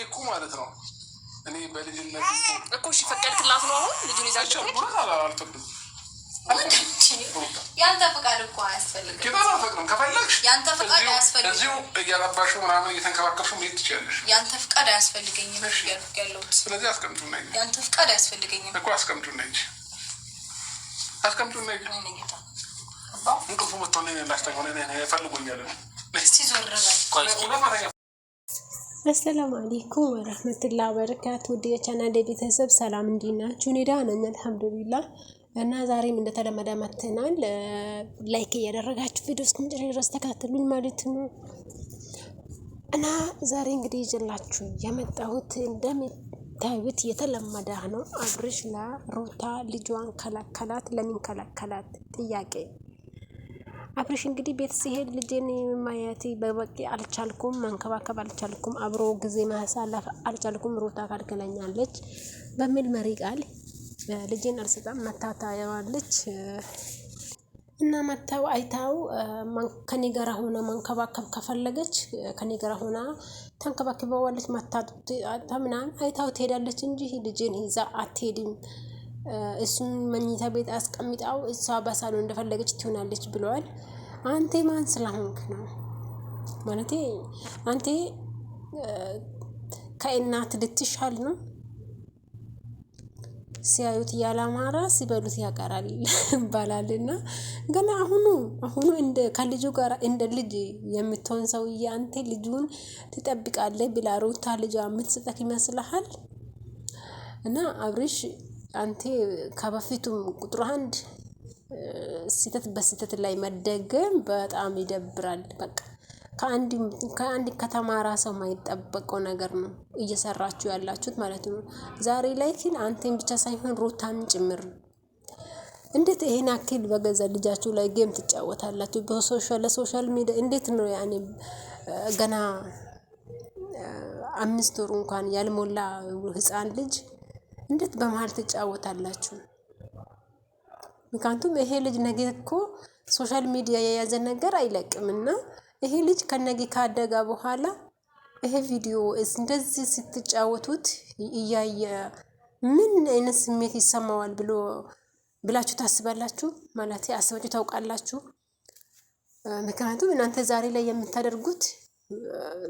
እኮ ማለት ነው። እኔ በልጅነት እኮ እሺ ፈቀድክላት ነው አሁን ልጁን ይዛችሁ አልፈቅድም። ያንተ ፈቃድ እኮ አያስፈልግም። ኪታብ አልፈቅድም። ከፈለግሽ ያንተ ፈቃድ አያስፈልግም። እዚሁ እያረባሽው ምናምን እየተንከባከብሽው መሄድ ትችያለሽ። ያንተ ፈቃድ አያስፈልገኝም ያለሁት። ስለዚህ አስቀምጡና እንጂ ያንተ ፈቃድ አያስፈልገኝም እኮ አስቀምጡና እንጂ አስቀምጡና እንጂ እንቅልፉ መጥቶ ነው ላስተሆነ ፈልጎኛል። እስቲ ዞር በል። አሰላሙ አለይኩም ወራህመቱላሂ ወበረካቱ። ውድ የቻናሌ ቤተሰብ ሰላም እንዲናችሁ እኔ ደህና ነኝ አልሐምዱሊላህ። እና ዛሬም እንደተለመደ መጥተናል። ላይክ እያደረጋችሁ ቪዲዮ እስከመጨረሻ ድረስ ተከታተሉኝ ማለት ነው። እና ዛሬ እንግዲህ ይዤላችሁ የመጣሁት እንደምታዩት የተለመደ ነው። አብርሽ ለሩታ ልጇን ከለከላት። ለምን ከለከላት? ጥያቄ አብርሽ እንግዲህ ቤት ሲሄድ ልጄን ማየት በበቂ አልቻልኩም፣ መንከባከብ አልቻልኩም፣ አብሮ ጊዜ ማሳለፍ አልቻልኩም፣ ሩታ ከልክለኛለች በሚል መሪ ቃል ልጄን አልሰጣም መታታየዋለች እና መታው አይታው ከኔ ጋር ሆና መንከባከብ ከፈለገች ከኔ ጋር ሆና ተንከባከበዋለች። መታታ ምናምን አይታው ትሄዳለች እንጂ ልጄን ይዛ አትሄድም። እሱን መኝታ ቤት አስቀምጣው እሷ በሳሎን እንደፈለገች ትሆናለች ብለዋል። አንተ ማን ስለሆንክ ነው? ማለቴ አንተ ከእናት ልትሻል ነው? ሲያዩት ያላማራ ሲበሉት ያቀራል ይባላልና ገና አሁኑ እንደ ከልጁ ጋር እንደ ልጅ የምትሆን ሰውዬ አንተ ልጁን ትጠብቃለህ ብላ ሩታ ልጇ የምትሰጠክ ይመስልሃል? እና አብርሽ አንተ ከበፊቱም ቁጥር አንድ ስህተት በስህተት ላይ መደገም በጣም ይደብራል። በቃ ከአንድ ከተማራ ሰው የማይጠበቀው ነገር ነው እየሰራችሁ ያላችሁት ማለት ነው። ዛሬ ላይ ግን አንተን ብቻ ሳይሆን ሩታም ጭምር እንዴት ይሄን አክል በገዛ ልጃችሁ ላይ ጌም ትጫወታላችሁ? ለሶሻል ሚዲያ እንዴት ነው ያኔ ገና 5 ወር እንኳን ያልሞላ ህፃን ልጅ እንዴት በመሃል ትጫወታላችሁ? ምክንያቱም ይሄ ልጅ ነገ እኮ ሶሻል ሚዲያ የያዘ ነገር አይለቅምና ይሄ ልጅ ከነገ ካደጋ በኋላ ይሄ ቪዲዮ እንደዚህ ስትጫወቱት እያየ ምን አይነት ስሜት ይሰማዋል ብላችሁ ታስባላችሁ? ማለት አስባችሁ ታውቃላችሁ? ምክንያቱም እናንተ ዛሬ ላይ የምታደርጉት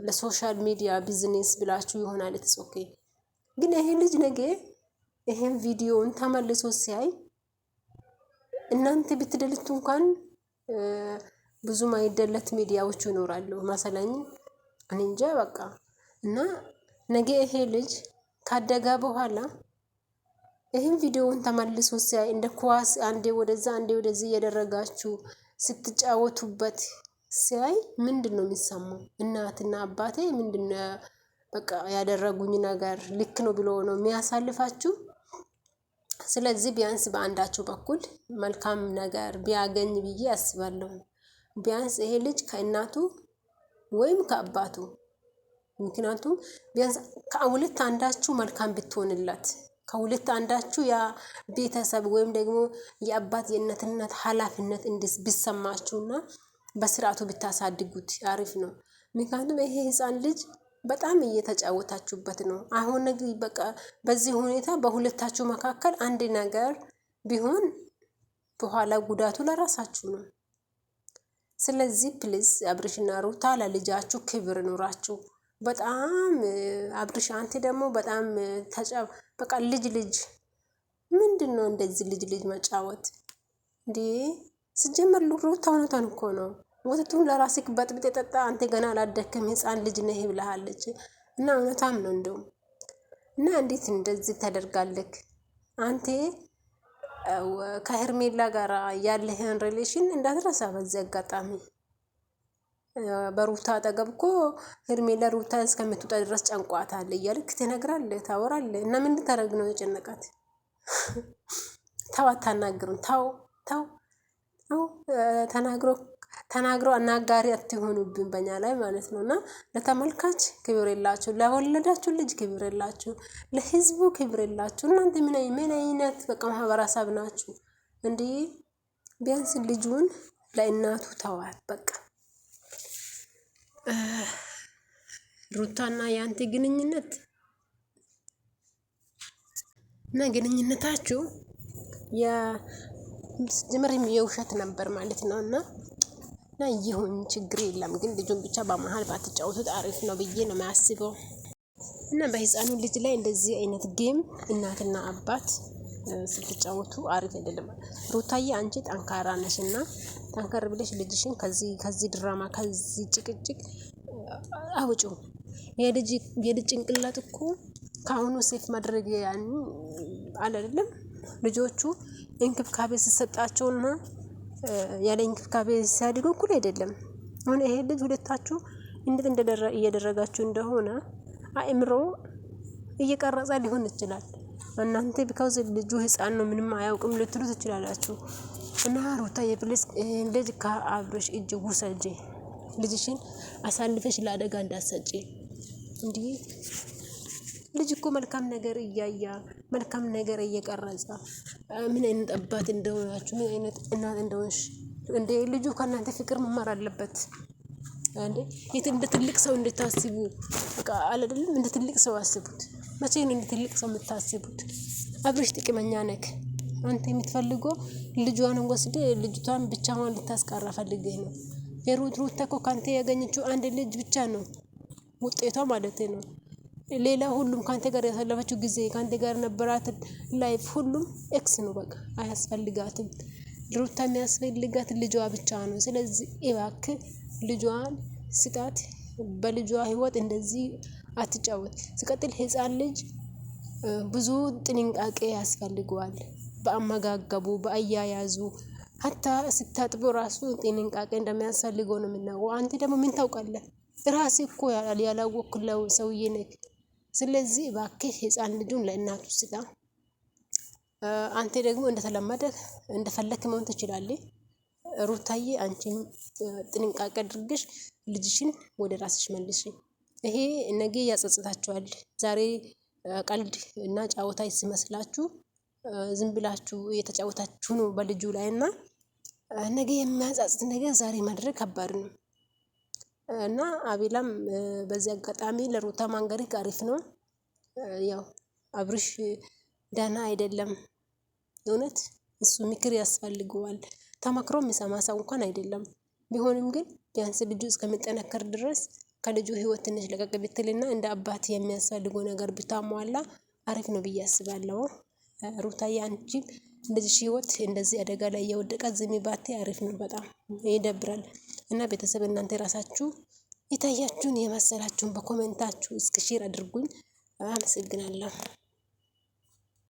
ለሶሻል ሚዲያ ቢዝነስ ብላችሁ ይሆናል። ኦኬ ግን ይሄ ልጅ ነገ ይሄን ቪዲዮን ተመልሶ ሲያይ እናንተ ብትደልቱ እንኳን ብዙ ማይደለት ሚዲያዎቹ ይኖራሉ ማሰላኝ እኔ እንጃ በቃ። እና ነገ ይሄ ልጅ ካደጋ በኋላ ይሄን ቪዲዮውን ተመልሶ ሲያይ እንደ ኳስ አንዴ ወደዛ አንዴ ወደዚህ እያደረጋችሁ ስትጫወቱበት ሲያይ ምንድነው የሚሰማው? እናትና አባቴ ምንድነው በቃ ያደረጉኝ ነገር ልክ ነው ብሎ ነው የሚያሳልፋችሁ? ስለዚህ ቢያንስ በአንዳቸው በኩል መልካም ነገር ቢያገኝ ብዬ አስባለሁ። ቢያንስ ይሄ ልጅ ከእናቱ ወይም ከአባቱ ምክንያቱም ቢያንስ ከሁለት አንዳችሁ መልካም ብትሆንላት ከሁለት አንዳችሁ ያ ቤተሰብ ወይም ደግሞ የአባት የእናትነት ኃላፊነት ቢሰማችሁና በስርዓቱ ብታሳድጉት አሪፍ ነው። ምክንያቱም ይሄ ህፃን ልጅ በጣም እየተጫወታችሁበት ነው። አሁን በቃ በዚህ ሁኔታ በሁለታችሁ መካከል አንድ ነገር ቢሆን በኋላ ጉዳቱ ለራሳችሁ ነው። ስለዚህ ፕሊዝ አብርሽና ሩታ ለልጃችሁ ክብር ኑራችሁ። በጣም አብርሽ አንተ ደግሞ በጣም በቃ ልጅ ምንድነው እንደዚህ ልጅ መጫወት እንዴ? ሲጀመር ሩታ እውነቷን እኮ ነው። ወተቱን ለራስክ በጥብጥ የጠጣ አንተ ገና አላደክም ህፃን ልጅ ነህ ብለሃለች እና እውነታም ነው እንደውም። እና እንዴት እንደዚህ ታደርጋለህ አንተ? ከሄርሜላ ጋር ያለህን ሪሌሽን እንዳትረሳ በዚህ አጋጣሚ። በሩታ አጠገብ እኮ ሄርሜላ ሩታ እስከምትወጣ ድረስ ጨንቋታል እያልክ ትነግራለህ፣ ታወራለህ። እና ምን ልታደርግ ነው የጨነቃት? ተው አታናግሩን። ተው ተናግሮ አናጋሪ አትሆኑብን በእኛ ላይ ማለት ነው። እና ለተመልካች ክብር የላችሁ፣ ለወለዳችሁ ልጅ ክብር የላችሁ፣ ለህዝቡ ክብር የላችሁ። እናንተ ምን አይነት በቃ ማህበረሰብ ናችሁ እንዴ? ቢያንስ ልጁን ለእናቱ ተዋት በቃ። ሩታና ያንተ ግንኙነት እና ግንኙነታችሁ የጀመረም የውሸት ነበር ማለት ነው። እና ይሁን ችግር የለም ግን ልጁን ብቻ በመሃል ባትጫወቱት አሪፍ ነው ብዬ ነው የማስበው። እና በህፃኑ ልጅ ላይ እንደዚህ አይነት ጌም እናትና አባት ስትጫወቱ አሪፍ አይደለም። ሩታዬ አንቺ ጠንካራ ነሽና ጠንከር ብለሽ ልጅሽን ከዚህ ድራማ ከዚህ ጭቅጭቅ አውጪው። የልጅ ጭንቅላት እኮ ከአሁኑ ሴፍ ማድረግ አይደለም። ልጆቹ እንክብካቤ ሲሰጣቸውና ያለ እንክብካቤ ሲያድጉ እኩል አይደለም። አሁን ይሄ ልጅ ሁለታችሁ እንዴት እየደረጋችሁ እንደሆነ አእምሮ እየቀረጸ ሊሆን ይችላል። እናንተ ቢካውዝ ልጁ ህፃን ነው ምንም አያውቅም ልትሉ ትችላላችሁ። እና ሩታ የፕሊስ ልጅ ከአብርሽ እጅ ውሰጂ። ልጅሽን አሳልፈሽ ለአደጋ እንዳትሰጪ። እንዴ ልጅ እኮ መልካም ነገር እያያ መልካም ነገር እየቀረጸ ምን አይነት አባት እንደሆናችሁ ምን አይነት እናት እንደሆንሽ እንዴ ልጁ ከእናንተ ፍቅር መማር አለበት። እንዴ እንደ ትልቅ ሰው እንድታስቡ በቃ አይደለም እንደ ትልቅ ሰው አስቡት። መቼ ነው እንደ ትልቅ ሰው የምታስቡት? አብርሽ ጥቅመኛ ነክ አንተ የምትፈልገው ልጇን ወስደ ልጅቷን ብቻዋን ልታስቀራ ፈልገህ ነው። ሩታ እኮ ካንተ ያገኘችው አንድ ልጅ ብቻ ነው ውጤቷ ማለት ነው። ሌላ ሁሉም ካንተ ጋር ያሳለፈችው ጊዜ ካንተ ጋር ነበራት ላይፍ ሁሉም ኤክስ ነው። በቃ አያስፈልጋትም። ሩታ የሚያስፈልጋት ልጇ ብቻ ነው። ስለዚህ እባክህ ልጇን ስጣት። በልጇ ህይወት እንደዚህ አትጫወት። ሲቀጥል ህፃን ልጅ ብዙ ጥንቃቄ ያስፈልገዋል። በአመጋገቡ በአያያዙ ሀታ ስታጥቡ ራሱ ጥንቃቄ እንደሚያስፈልገው ነው የምናውቀው። አንተ ደግሞ ምን ታውቃለህ? ራስህ እኮ ያላወቅኩለው ሰውዬ ነህ። ስለዚህ እባክህ ህፃን ልጁን ለእናቱ ስጣ። አንተ ደግሞ እንደተለመደ እንደፈለክ መሆን ትችላለህ። ሩታዬ አንቺም ጥንቃቄ አድርገሽ ልጅሽን ወደ ራስሽ መልሽ። ይሄ ነገ ያጸጽታችኋል። ዛሬ ቀልድ እና ጫወታ ይመስላችሁ ዝም ብላችሁ እየተጫወታችሁ ነው በልጁ ላይ እና ነገ የሚያጸጽት ነገር ዛሬ ማድረግ ከባድ ነው። እና አቤላም በዚህ አጋጣሚ ለሩታ ማንገርህ አሪፍ ነው። ያው አብርሽ ደህና አይደለም። እውነት እሱ ምክር ያስፈልገዋል። ተመክሮ የሚሰማ ሰው እንኳን አይደለም። ቢሆንም ግን ቢያንስ ልጁ እስከሚጠነከር ድረስ ከልጁ ህይወት ትንሽ ለቀቅ ብትልና እንደ አባት የሚያስፈልገው ነገር ብታሟላ አሪፍ ነው ብዬ አስባለሁ። ሩታዬ አንቺም ልጅሽ ህይወት እንደዚህ አደጋ ላይ እየወደቀ ዝም ባቴ አሪፍ ነው። በጣም ይደብራል። እና ቤተሰብ እናንተ ራሳችሁ የታያችሁን የመሰላችሁን በኮሜንታችሁ እስኪ ሼር አድርጉኝ። አመሰግናለሁ።